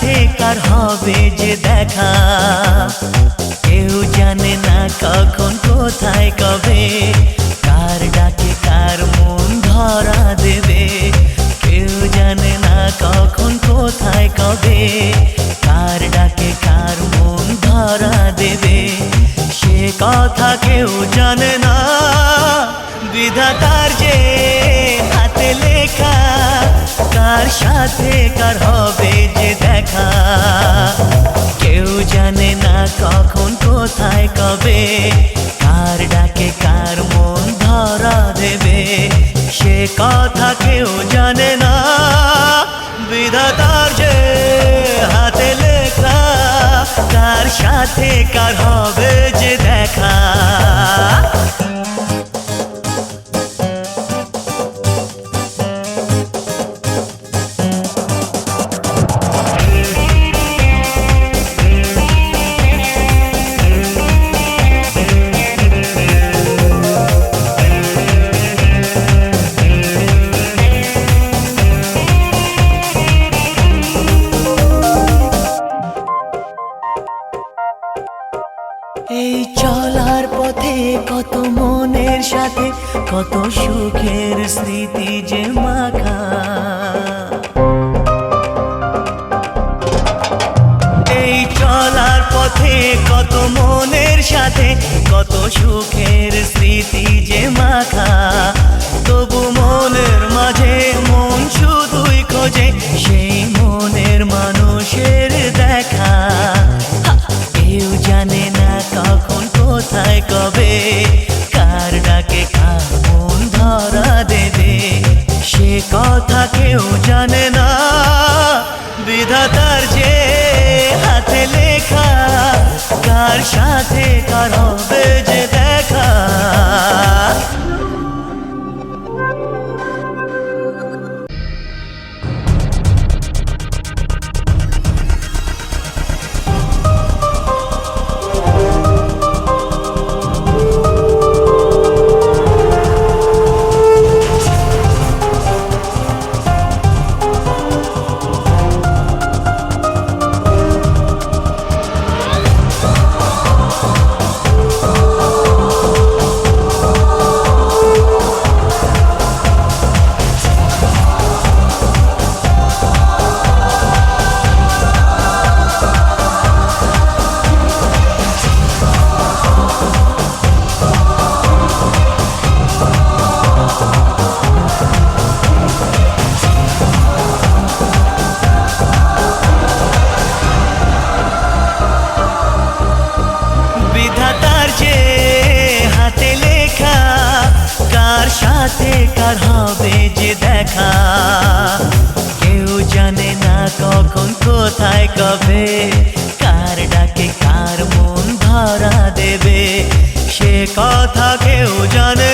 সাথে কার হবে যে দেখা, কেউ জানে না কখন কোথায় কবে, কার ডাকে কার মন ধরা দেবে। কেউ জানে না কখন কোথায় কবে, কার ডাকে কার মন ধরা দেবে। সে কথা কেউ জানে না, বিধাতার যে হাতে লেখা, কার সাথে কার হবে যে দেখা। কেউ জানে না কখন কোথায় কবে, কার ডাকে কার মন ধরা দেবে। সে কথা কেউ জানে না, বিধাতার যে হাতে লেখা, কার সাথে কার হবে যে দেখা। এই চলার পথে কত মনের সাথে কত সুখের স্মৃতি যে মাখা। এই চলার পথে কত মনের সাথে কত সুখের স্মৃতি যে মাখা। তবু মনের মাঝে মন শুধুই খোঁজে সেই মনের মানুষের দেখা। কেউ জানে না কখন কোথায় কবে, কার ডাকে কার মন ধরা দেবে। সে কথা কেউ জানে না, বিধাতার যে হাতে লেখা, কার সাথে কার হবে যে দেখা। সাথে কার হবে যে দেখা। কেউ জানে না কখন কোথায় কবে, কার ডাকে কার মন ধরা দেবে। সে কথা কেউ জানে